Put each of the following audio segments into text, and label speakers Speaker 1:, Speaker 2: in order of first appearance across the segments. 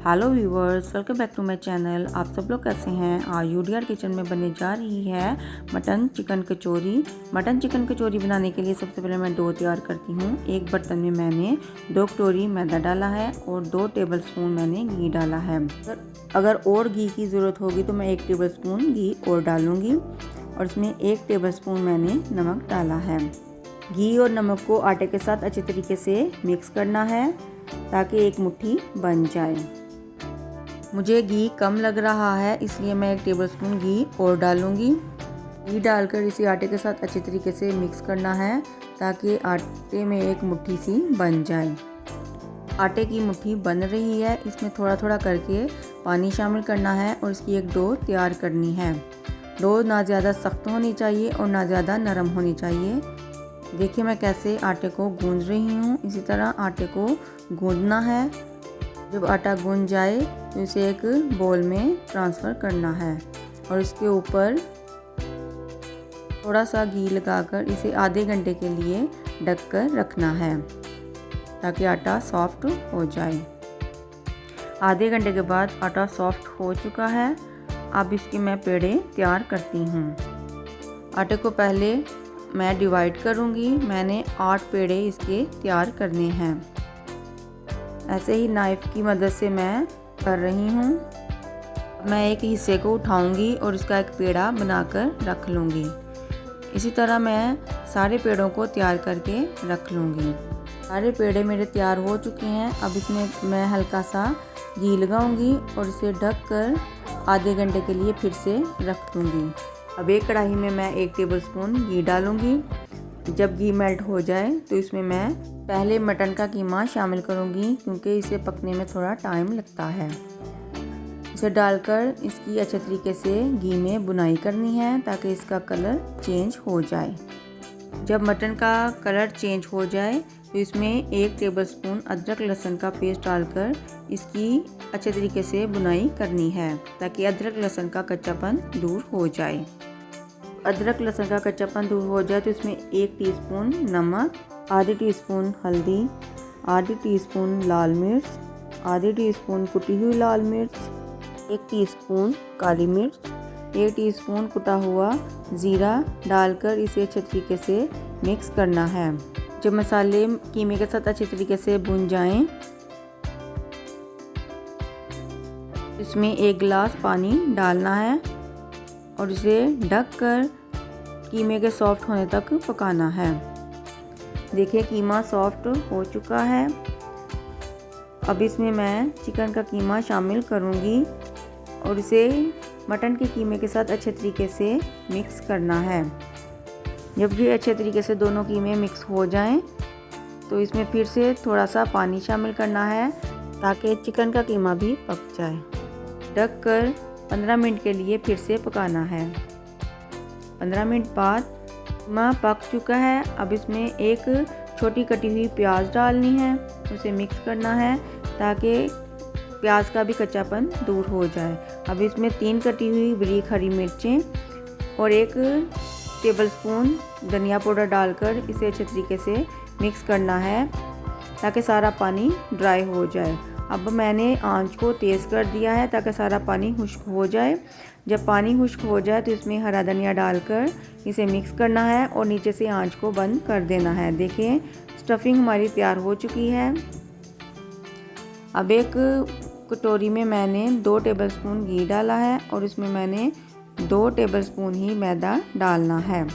Speaker 1: Hello viewers, welcome back to my channel. आप सब लोग कैसे हैं। आज यूडीआर किचन में बनने जा रही है मटन चिकन कचौरी। मटन चिकन कचौरी बनाने के लिए सबसे पहले मैं डो तैयार करती हूँ। एक बर्तन में मैंने 2 कटोरी मैदा डाला है और 2 टेबलस्पून मैंने घी डाला है। अगर और घी की ज़रूरत होगी तो मैं 1 टेबलस्पून घी और डालूँगी और इसमें 1 टेबलस्पून मैंने नमक डाला है। घी और नमक को आटे के साथ अच्छे तरीके से मिक्स करना है ताकि एक मुट्ठी बन जाए। मुझे घी कम लग रहा है इसलिए मैं 1 टेबलस्पून घी और डालूंगी। घी डालकर इसे आटे के साथ अच्छे तरीके से मिक्स करना है ताकि आटे में एक मुट्ठी सी बन जाए। आटे की मुट्ठी बन रही है, इसमें थोड़ा थोड़ा करके पानी शामिल करना है और इसकी एक डो तैयार करनी है। डो ना ज़्यादा सख्त होनी चाहिए और ना ज़्यादा नरम होनी चाहिए। देखिए मैं कैसे आटे को गूंद रही हूँ। इसी तरह आटे को गूंदना है। जब आटा गूंद जाए तो इसे एक बोल में ट्रांसफ़र करना है और इसके ऊपर थोड़ा सा घी लगाकर इसे आधे घंटे के लिए ढक कर रखना है ताकि आटा सॉफ्ट हो जाए। आधे घंटे के बाद आटा सॉफ्ट हो चुका है। अब इसकी मैं पेड़े तैयार करती हूँ। आटे को पहले मैं डिवाइड करूँगी। मैंने 8 पेड़े इसके तैयार करने हैं। ऐसे ही नाइफ़ की मदद से मैं कर रही हूँ। मैं एक हिस्से को उठाऊंगी और इसका एक पेड़ा बनाकर रख लूँगी। इसी तरह मैं सारे पेड़ों को तैयार करके रख लूँगी। सारे पेड़े मेरे तैयार हो चुके हैं। अब इसमें मैं हल्का सा घी लगाऊंगी और इसे ढक कर आधे घंटे के लिए फिर से रख दूँगी। अब एक कढ़ाई में मैं 1 टेबलस्पून घी डालूँगी। जब घी मेल्ट हो जाए तो इसमें मैं पहले मटन का कीमा शामिल करूंगी क्योंकि इसे पकने में थोड़ा टाइम लगता है। इसे डालकर इसकी अच्छे तरीके से घी में भुनाई करनी है ताकि इसका कलर चेंज हो जाए। जब मटन का कलर चेंज हो जाए तो इसमें 1 टेबलस्पून अदरक लहसुन का पेस्ट डालकर इसकी अच्छे तरीके से भुनाई करनी है ताकि अदरक लहसुन का कच्चापन दूर हो जाए। अदरक लहसुन का कच्चापन दूर हो जाए तो इसमें 1 टीस्पून नमक, आधी टीस्पून हल्दी, आधी टीस्पून लाल मिर्च, आधी टीस्पून कुटी हुई लाल मिर्च, 1 टीस्पून काली मिर्च, 1 टीस्पून कुटा हुआ ज़ीरा डालकर इसे अच्छे तरीके से मिक्स करना है। जब मसाले कीमे के साथ अच्छे तरीके से भुन जाएं, इसमें 1 गिलास पानी डालना है और इसे ढक कर कीमे के सॉफ्ट होने तक पकाना है। देखिए कीमा सॉफ्ट हो चुका है। अब इसमें मैं चिकन का कीमा शामिल करूंगी और इसे मटन के कीमे के साथ अच्छे तरीके से मिक्स करना है। जब ये अच्छे तरीके से दोनों कीमे मिक्स हो जाएं तो इसमें फिर से थोड़ा सा पानी शामिल करना है ताकि चिकन का कीमा भी पक जाए। ढक कर 15 मिनट के लिए फिर से पकाना है। 15 मिनट बाद कीमा पक चुका है। अब इसमें एक छोटी कटी हुई प्याज डालनी है, उसे मिक्स करना है ताकि प्याज का भी कच्चापन दूर हो जाए। अब इसमें 3 कटी हुई बारीक हरी मिर्चें और 1 टेबलस्पून धनिया पाउडर डालकर इसे अच्छे तरीके से मिक्स करना है ताकि सारा पानी ड्राई हो जाए। अब मैंने आंच को तेज़ कर दिया है ताकि सारा पानी खुश्क हो जाए। जब पानी खुश्क हो जाए तो इसमें हरा धनिया डालकर इसे मिक्स करना है और नीचे से आंच को बंद कर देना है। देखिए स्टफिंग हमारी तैयार हो चुकी है। अब एक कटोरी में मैंने 2 टेबलस्पून घी डाला है और इसमें मैंने 2 टेबलस्पून ही मैदा डालना है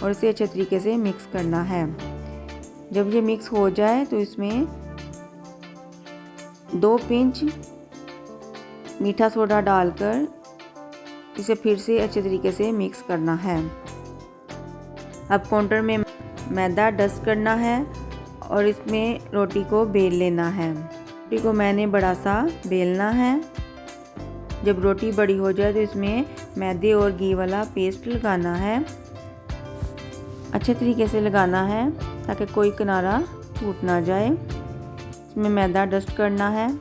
Speaker 1: और इसे अच्छे तरीके से मिक्स करना है। जब ये मिक्स हो जाए तो इसमें 2 पिंच मीठा सोडा डालकर इसे फिर से अच्छे तरीके से मिक्स करना है। अब काउंटर में मैदा डस्ट करना है और इसमें रोटी को बेल लेना है। रोटी को मैंने बड़ा सा बेलना है। जब रोटी बड़ी हो जाए तो इसमें मैदे और घी वाला पेस्ट लगाना है। अच्छे तरीके से लगाना है ताकि कोई किनारा टूट ना जाए। इसमें मैदा डस्ट करना है।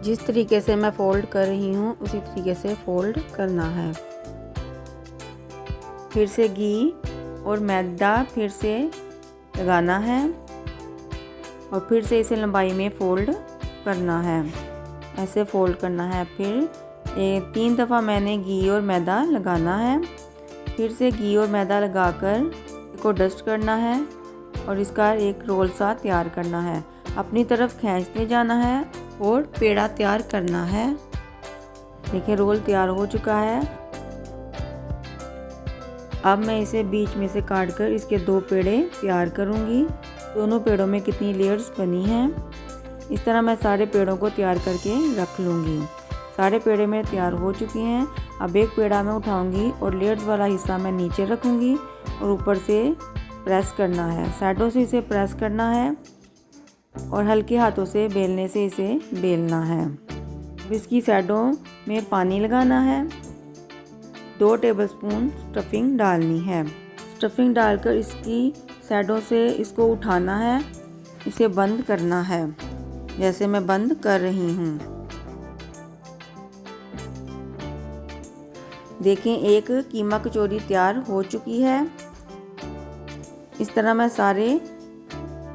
Speaker 1: जिस तरीके से मैं फोल्ड कर रही हूँ उसी तरीके से फोल्ड करना है। फिर से घी और मैदा फिर से लगाना है और फिर से इसे लंबाई में फोल्ड करना है। ऐसे फोल्ड करना है। फिर 3 दफ़ा मैंने घी और मैदा लगाना है। फिर से घी और मैदा लगाकर इसको डस्ट करना है और इसका एक रोल सा तैयार करना है। अपनी तरफ खींचते जाना है और पेड़ा तैयार करना है। देखिए रोल तैयार हो चुका है। अब मैं इसे बीच में से काट कर इसके 2 पेड़े तैयार करूंगी। दोनों पेड़ों में कितनी लेयर्स बनी हैं, इस तरह मैं सारे पेड़ों को तैयार करके रख लूँगी। सारे पेड़े मेरे तैयार हो चुके हैं। अब एक पेड़ा मैं उठाऊंगी और लेयर्स वाला हिस्सा मैं नीचे रखूंगी और ऊपर से प्रेस करना है। साइडों से इसे प्रेस करना है और हल्के हाथों से बेलने से इसे बेलना है। इसकी साइडों में पानी लगाना है। 2 टेबलस्पून स्टफिंग डालनी है। स्टफिंग डालकर इसकी साइडों से इसको उठाना है, इसे बंद करना है जैसे मैं बंद कर रही हूँ। देखें एक कीमा कचौरी तैयार हो चुकी है। इस तरह मैं सारे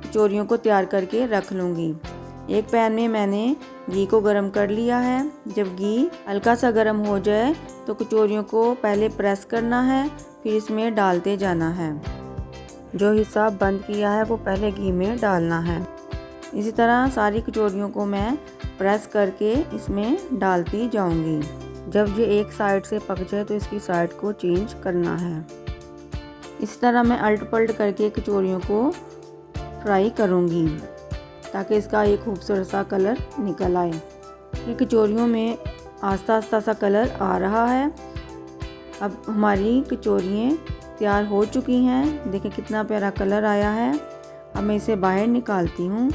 Speaker 1: कचौरियों को तैयार करके रख लूँगी। एक पैन में मैंने घी को गरम कर लिया है। जब घी हल्का सा गरम हो जाए तो कचौरियों को पहले प्रेस करना है, फिर इसमें डालते जाना है। जो हिस्सा बंद किया है वो पहले घी में डालना है। इसी तरह सारी कचौरियों को मैं प्रेस करके इसमें डालती जाऊंगी। जब ये एक साइड से पक जाए तो इसकी साइड को चेंज करना है। इस तरह मैं अल्ट पलट करके कचौरियों को फ्राई करूंगी ताकि इसका एक खूबसूरत सा कलर निकल आए। ये कचौरियों में आस्ता आस्ता सा कलर आ रहा है। अब हमारी कचौरियाँ तैयार हो चुकी हैं। देखिए कितना प्यारा कलर आया है। अब मैं इसे बाहर निकालती हूँ।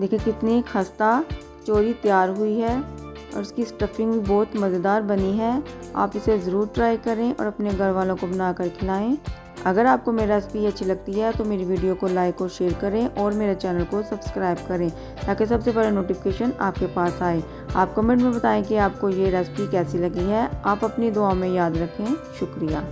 Speaker 1: देखिए कितनी खस्ता कचौरी तैयार हुई है और उसकी स्टफिंग भी बहुत मज़ेदार बनी है। आप इसे ज़रूर ट्राई करें और अपने घर वालों को बनाकर खिलाएं। अगर आपको मेरी रेसिपी अच्छी लगती है तो मेरी वीडियो को लाइक और शेयर करें और मेरे चैनल को सब्सक्राइब करें ताकि सबसे पहले नोटिफिकेशन आपके पास आए। आप कमेंट में बताएं कि आपको ये रेसिपी कैसी लगी है। आप अपनी दुआ में याद रखें। शुक्रिया।